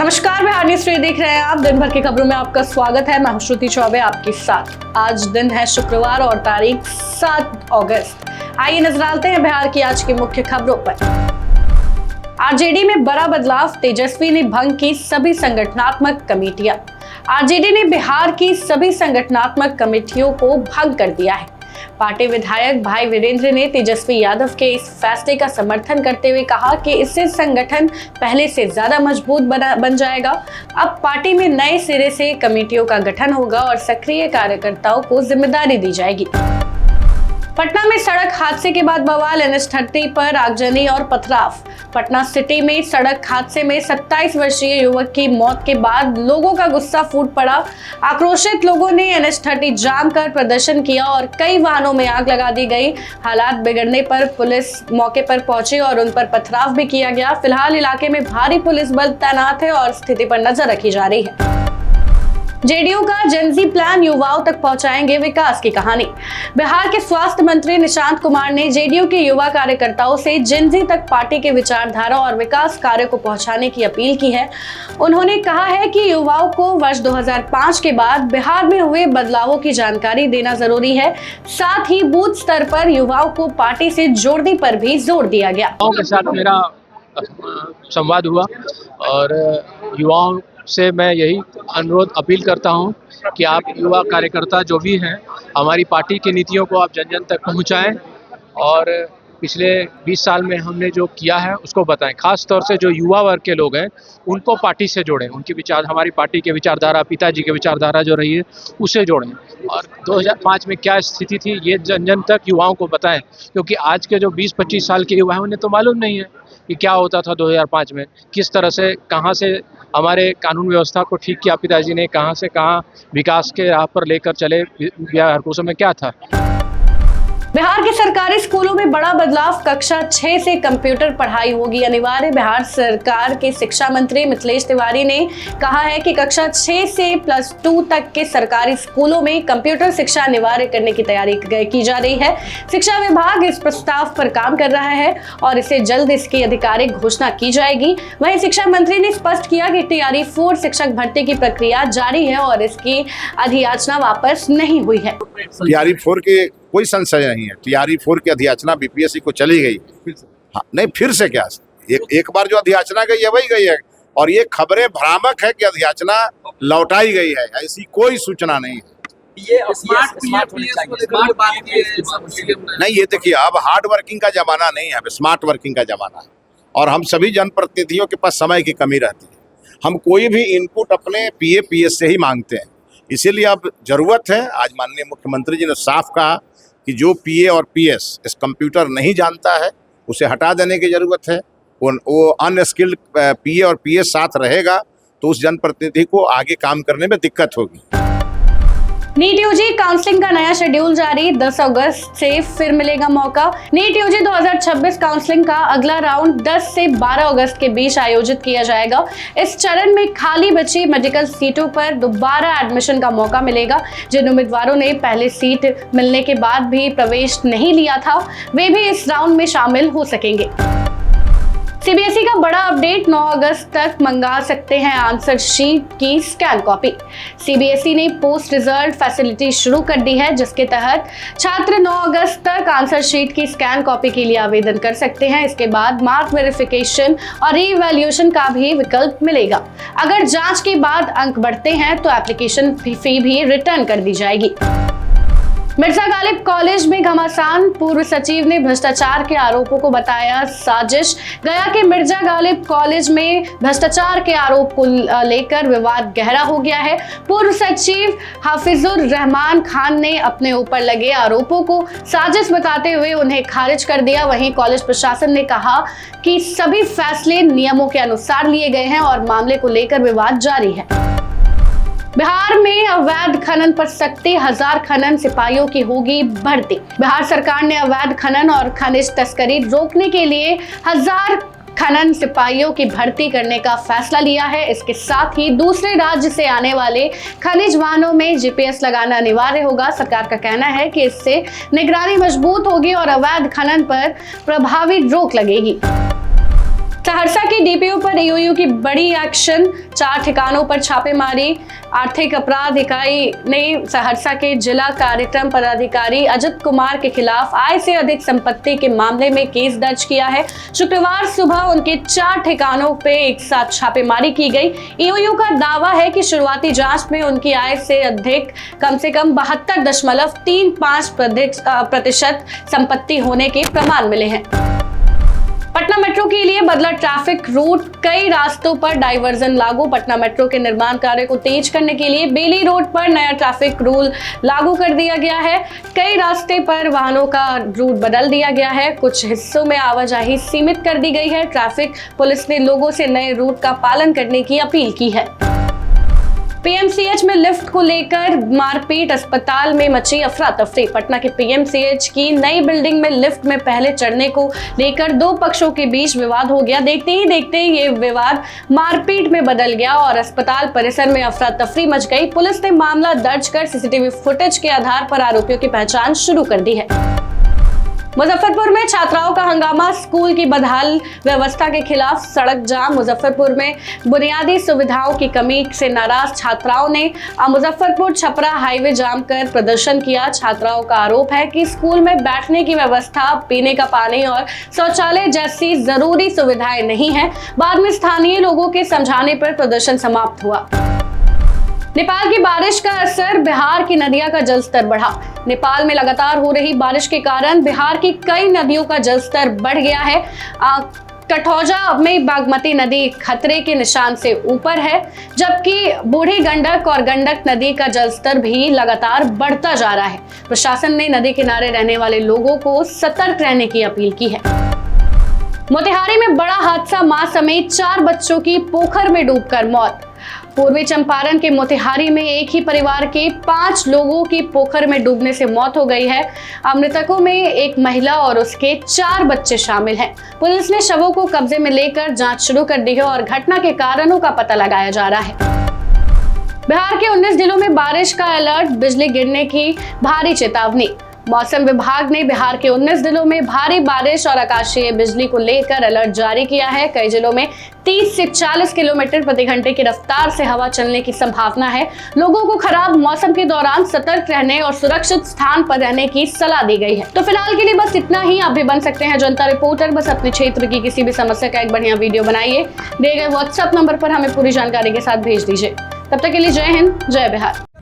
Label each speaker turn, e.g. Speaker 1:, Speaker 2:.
Speaker 1: नमस्कार, बिहार न्यूज देख रहे हैं आप। दिन भर की खबरों में आपका स्वागत है। मैं हूं श्रुति चौबे आपके साथ। आज दिन है शुक्रवार और तारीख 7 अगस्त। आइए नजर डालते हैं बिहार की आज की मुख्य खबरों पर। आरजेडी में बड़ा बदलाव, तेजस्वी ने भंग की सभी संगठनात्मक कमेटियां। आरजेडी ने बिहार की सभी संगठनात्मक कमेटियों को भंग कर दिया है। पार्टी विधायक भाई वीरेंद्र ने तेजस्वी यादव के इस फैसले का समर्थन करते हुए कहा कि इससे संगठन पहले से ज्यादा मजबूत बन जाएगा। अब पार्टी में नए सिरे से कमेटियों का गठन होगा और सक्रिय कार्यकर्ताओं को जिम्मेदारी दी जाएगी। पटना में सड़क हादसे के बाद बवाल, NH30 पर आगजनी और पथराव। पटना सिटी में सड़क हादसे में 27 वर्षीय युवक की मौत के बाद लोगों का गुस्सा फूट पड़ा। आक्रोशित लोगों ने NH30 जाम कर प्रदर्शन किया और कई वाहनों में आग लगा दी गई। हालात बिगड़ने पर पुलिस मौके पर पहुंची और उन पर पथराव भी किया गया। फिलहाल इलाके में भारी पुलिस बल तैनात है और स्थिति पर नजर रखी जा रही है। जेडीयू का जेनजी प्लान, युवाओं तक पहुंचाएंगे विकास की कहानी। बिहार के स्वास्थ्य मंत्री निशांत कुमार ने जेडीयू के युवा कार्यकर्ताओं से जेनजी तक पार्टी के विचारधारा और विकास कार्य को पहुंचाने की अपील की है। उन्होंने कहा है कि युवाओं को वर्ष 2005 के बाद बिहार में हुए बदलावों की जानकारी देना जरूरी है। साथ ही बूथ स्तर पर युवाओं को पार्टी से जोड़ने पर भी जोर दिया गया।
Speaker 2: युवाओं के साथ मेरा संवाद हुआ और युवाओं से मैं यही अनुरोध अपील करता हूं कि आप युवा कार्यकर्ता जो भी हैं, हमारी पार्टी की नीतियों को आप जन जन तक पहुंचाएं और पिछले 20 साल में हमने जो किया है उसको बताएं। खास तौर से जो युवा वर्ग के लोग हैं उनको पार्टी से जोड़ें, उनकी विचार, हमारी पार्टी के विचारधारा, पिताजी के विचारधारा जो रही है उसे जोड़ें और 2005 में क्या स्थिति थी ये जन जन तक युवाओं को बताएं, क्योंकि आज के जो 20-25 साल के युवा हैं उन्हें तो मालूम नहीं है कि क्या होता था 2005 में, किस तरह से, कहाँ से हमारे कानून व्यवस्था को ठीक किया पिताजी ने, कहाँ से कहाँ विकास के राह पर लेकर चले, बिहार उस समय क्या था।
Speaker 1: बिहार के सरकारी स्कूलों में बड़ा बदलाव, कक्षा 6 से कंप्यूटर पढ़ाई होगी अनिवार्य। बिहार सरकार के शिक्षा मंत्री मिथिलेश तिवारी ने कहा है कि कक्षा 6 से +2 तक के सरकारी स्कूलों में कंप्यूटर शिक्षा अनिवार्य करने की तैयारी की जा रही है। शिक्षा विभाग इस प्रस्ताव पर काम कर रहा है और इसे जल्द इसकी आधिकारिक घोषणा की जाएगी। वहीं शिक्षा मंत्री ने स्पष्ट किया कि TRE 4 शिक्षक भर्ती की प्रक्रिया जारी है और इसकी अधियाचना वापस नहीं हुई है।
Speaker 3: TRE 4 के कोई संशय नहीं है। TRE 4 की अधियाचना BPSC को चली गई। हाँ, नहीं फिर से क्या, एक बार जो अधियाचना गई है वही गई है और ये खबरें भ्रामक है कि अधियाचना लौटाई गई है, ऐसी कोई सूचना नहीं है।
Speaker 4: ये स्मार्ट
Speaker 3: नहीं, ये देखिए अब हार्ड वर्किंग का जमाना नहीं है, अब स्मार्ट वर्किंग का जमाना है और हम सभी जनप्रतिनिधियों के पास समय की कमी रहती है। हम कोई भी इनपुट अपने PA PS से ही मांगते हैं, इसीलिए अब जरूरत है। आज माननीय मुख्यमंत्री जी ने साफ कहा कि जो PA और PS इस कंप्यूटर नहीं जानता है उसे हटा देने की ज़रूरत है। वो अनस्किल्ड PA और PS साथ रहेगा तो उस जनप्रतिनिधि को आगे काम करने में दिक्कत होगी।
Speaker 1: नीट यूजी काउंसलिंग का नया शेड्यूल जारी, 10 अगस्त से फिर मिलेगा मौका। नीट यूजी 2026 काउंसलिंग का अगला राउंड 10 से 12 अगस्त के बीच आयोजित किया जाएगा। इस चरण में खाली बची मेडिकल सीटों पर दोबारा एडमिशन का मौका मिलेगा। जिन उम्मीदवारों ने पहले सीट मिलने के बाद भी प्रवेश नहीं लिया था वे भी इस राउंड में शामिल हो सकेंगे। CBSE का बड़ा अपडेट, 9 अगस्त तक मंगा सकते हैं आंसर शीट की स्कैन कॉपी। CBSE ने पोस्ट रिजल्ट फैसिलिटी शुरू कर दी है, जिसके तहत छात्र 9 अगस्त तक आंसर शीट की स्कैन कॉपी के लिए आवेदन कर सकते हैं। इसके बाद मार्क वेरिफिकेशन और रीवैल्यूएशन का भी विकल्प मिलेगा। अगर जांच के बाद अंक बढ़ते हैं तो एप्लीकेशन फी भी रिटर्न कर दी जाएगी। मिर्जा गालिब कॉलेज में घमासान, पूर्व सचिव ने भ्रष्टाचार के आरोपों को बताया साजिश। गया के मिर्जा गालिब कॉलेज में भ्रष्टाचार के आरोप को लेकर विवाद गहरा हो गया है। पूर्व सचिव हाफिजुर रहमान खान ने अपने ऊपर लगे आरोपों को साजिश बताते हुए उन्हें खारिज कर दिया। वहीं कॉलेज प्रशासन ने कहा कि सभी फैसले नियमों के अनुसार लिए गए हैं और मामले को लेकर विवाद जारी है। बिहार में अवैध खनन पर सख्ती, 1000 खनन सिपाहियों की होगी भर्ती। बिहार सरकार ने अवैध खनन और खनिज तस्करी रोकने के लिए 1000 खनन सिपाहियों की भर्ती करने का फैसला लिया है। इसके साथ ही दूसरे राज्य से आने वाले खनिज वाहनों में GPS लगाना अनिवार्य होगा। सरकार का कहना है कि इससे निगरानी मजबूत होगी और अवैध खनन पर प्रभावी रोक लगेगी। सहरसा की डीपीओ पर ईओयू की बड़ी एक्शन, 4 ठिकानों पर छापेमारी। आर्थिक अपराध इकाई ने सहरसा के जिला कार्यक्रम पदाधिकारी अजित कुमार के खिलाफ आय से अधिक संपत्ति के मामले में केस दर्ज किया है। शुक्रवार सुबह उनके 4 ठिकानों पे एक साथ छापेमारी की गई। ईओयू का दावा है कि शुरुआती जांच में उनकी आय से अधिक कम से कम 72.35% संपत्ति होने के प्रमाण मिले हैं। पटना मेट्रो के लिए बदला ट्रैफिक रूट, कई रास्तों पर डाइवर्जन लागू। पटना मेट्रो के निर्माण कार्य को तेज करने के लिए बेली रोड पर नया ट्रैफिक रूल लागू कर दिया गया है। कई रास्ते पर वाहनों का रूट बदल दिया गया है। कुछ हिस्सों में आवाजाही सीमित कर दी गई है। ट्रैफिक पुलिस ने लोगों से नए रूट का पालन करने की अपील की है। पीएमसीएच में लिफ्ट को लेकर मारपीट, अस्पताल में मची अफरा तफरी। पटना के पीएमसीएच की नई बिल्डिंग में लिफ्ट में पहले चढ़ने को लेकर 2 पक्षों के बीच विवाद हो गया। देखते ही देखते ये विवाद मारपीट में बदल गया और अस्पताल परिसर में अफरा तफरी मच गई। पुलिस ने मामला दर्ज कर सीसीटीवी फुटेज के आधार पर आरोपियों की पहचान शुरू कर दी है। मुजफ्फरपुर में छात्राओं का हंगामा, स्कूल की बदहाल व्यवस्था के खिलाफ सड़क जाम। मुजफ्फरपुर में बुनियादी सुविधाओं की कमी से नाराज छात्राओं ने मुजफ्फरपुर छपरा हाईवे जाम कर प्रदर्शन किया। छात्राओं का आरोप है कि स्कूल में बैठने की व्यवस्था, पीने का पानी और शौचालय जैसी जरूरी सुविधाएं नहीं है। बाद में स्थानीय लोगों के समझाने पर प्रदर्शन समाप्त हुआ। नेपाल की बारिश का असर, बिहार की नदियों का जलस्तर बढ़ा। नेपाल में लगातार हो रही बारिश के कारण बिहार की कई नदियों का जलस्तर बढ़ गया है। कटौझा में बागमती नदी खतरे के निशान से ऊपर है, जबकि बूढ़ी गंडक और गंडक नदी का जलस्तर भी लगातार बढ़ता जा रहा है। प्रशासन ने नदी किनारे रहने वाले लोगों को सतर्क रहने की अपील की है। मोतिहारी में बड़ा हादसा, मां समेत 4 बच्चों की पोखर में डूबकर मौत। पूर्वी चंपारण के मोतिहारी में एक ही परिवार के 5 लोगों की पोखर में डूबने से मौत हो गई है। मृतकों में एक महिला और उसके 4 बच्चे शामिल हैं। पुलिस ने शवों को कब्जे में लेकर जांच शुरू कर दी है और घटना के कारणों का पता लगाया जा रहा है। बिहार के 19 जिलों में बारिश का अलर्ट, बिजली गिरने की भारी चेतावनी। मौसम विभाग ने बिहार के 19 जिलों में भारी बारिश और आकाशीय बिजली को लेकर अलर्ट जारी किया है। कई जिलों में 30 से 40 किलोमीटर प्रति घंटे की रफ्तार से हवा चलने की संभावना है। लोगों को खराब मौसम के दौरान सतर्क रहने और सुरक्षित स्थान पर रहने की सलाह दी गई है। तो फिलहाल के लिए बस इतना ही। आप भी बन सकते हैं जनता रिपोर्टर। बस अपने क्षेत्र की किसी भी समस्या का एक बढ़िया वीडियो बनाइए, दिए गए व्हाट्सएप नंबर पर हमें पूरी जानकारी के साथ भेज दीजिए। तब तक के लिए जय हिंद, जय बिहार।